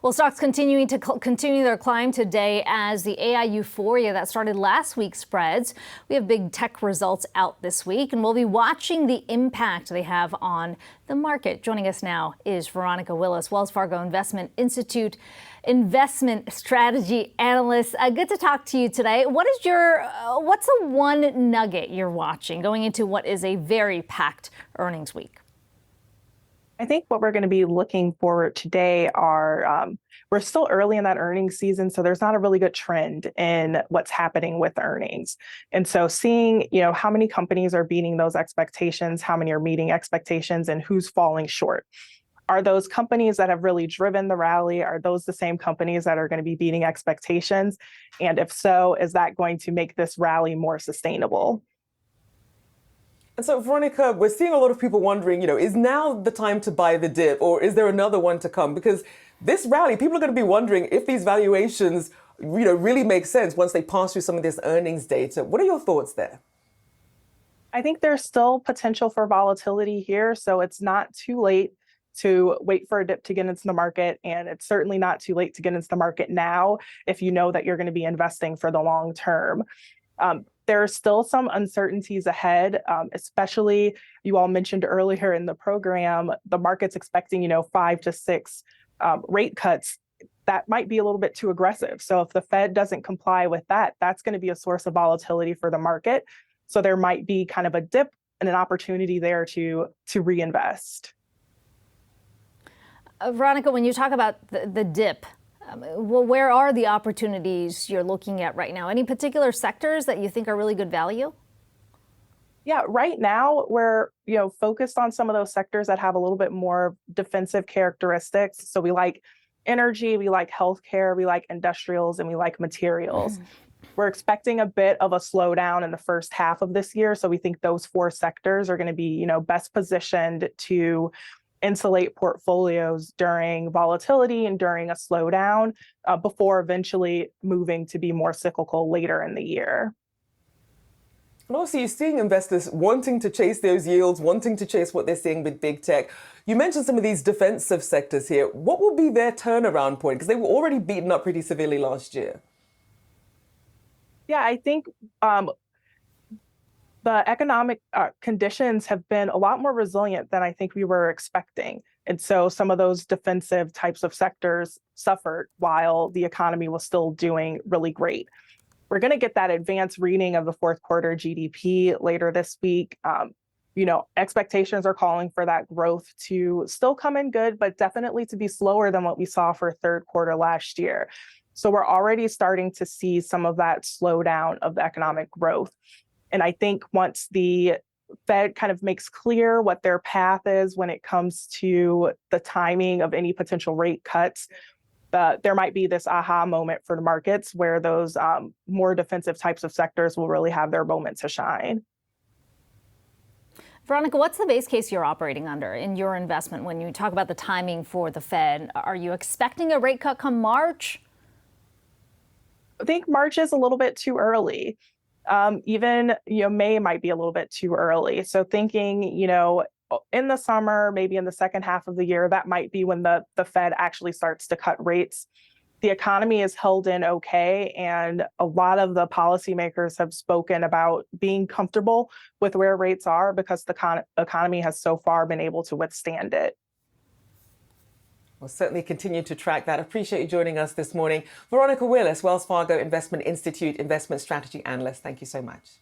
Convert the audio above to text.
Well, stocks continuing to continue their climb today as the AI euphoria that started last week spreads. We have big tech results out this week, and we'll be watching the impact they have on the market. Joining us now is Veronica Willis, Wells Fargo Investment Institute investment strategy analyst. Good to talk to you today. What's the one nugget you're watching going into what is a very packed earnings week? I think what we're going to be looking for today are, we're still early in that earnings season, so there's not a really good trend in what's happening with earnings. And so seeing, how many companies are beating those expectations, how many are meeting expectations, and who's falling short. Are those companies that have really driven the rally, are those the same companies that are going to be beating expectations? And if so, is that going to make this rally more sustainable? And so, Veronica, we're seeing a lot of people wondering, is now the time to buy the dip, or is there another one to come? Because this rally, people are going to be wondering if these valuations, really make sense once they pass through some of this earnings data. What are your thoughts there? I think there's still potential for volatility here, so it's not too late to wait for a dip to get into the market, and it's certainly not too late to get into the market now if you know that you're going to be investing for the long term. There are still some uncertainties ahead, especially you all mentioned earlier in the program, the market's expecting, 5 to 6 rate cuts. That might be a little bit too aggressive. So if the Fed doesn't comply with that, that's going to be a source of volatility for the market. So there might be kind of a dip and an opportunity there to reinvest. Veronica, when you talk about the dip, where are the opportunities you're looking at right now? Any particular sectors that you think are really good value? Yeah, right now we're focused on some of those sectors that have a little bit more defensive characteristics. So we like energy, we like healthcare, we like industrials, and we like materials. We're expecting a bit of a slowdown in the first half of this year. So we think those 4 sectors are going to be, best positioned to insulate portfolios during volatility and during a slowdown before eventually moving to be more cyclical later in the year. And also, you're seeing investors wanting to chase those yields, wanting to chase what they're seeing with big tech. You mentioned some of these defensive sectors here. What will be their turnaround point? Because they were already beaten up pretty severely last year. Yeah, I think the economic conditions have been a lot more resilient than I think we were expecting. And so some of those defensive types of sectors suffered while the economy was still doing really great. We're going to get that advanced reading of the fourth quarter GDP later this week. Expectations are calling for that growth to still come in good, but definitely to be slower than what we saw for third quarter last year. So we're already starting to see some of that slowdown of the economic growth. And I think once the Fed kind of makes clear what their path is when it comes to the timing of any potential rate cuts, there might be this aha moment for the markets where those more defensive types of sectors will really have their moment to shine. Veronica, what's the base case you're operating under in your investment when you talk about the timing for the Fed? Are you expecting a rate cut come March? I think March is a little bit too early. Even May might be a little bit too early. So thinking, in the summer, maybe in the second half of the year, that might be when the Fed actually starts to cut rates. The economy is held in okay, and a lot of the policymakers have spoken about being comfortable with where rates are because the economy has so far been able to withstand it. We'll certainly continue to track that. Appreciate you joining us this morning. Veronica Willis, Wells Fargo Investment Institute Investment Strategy Analyst. Thank you so much.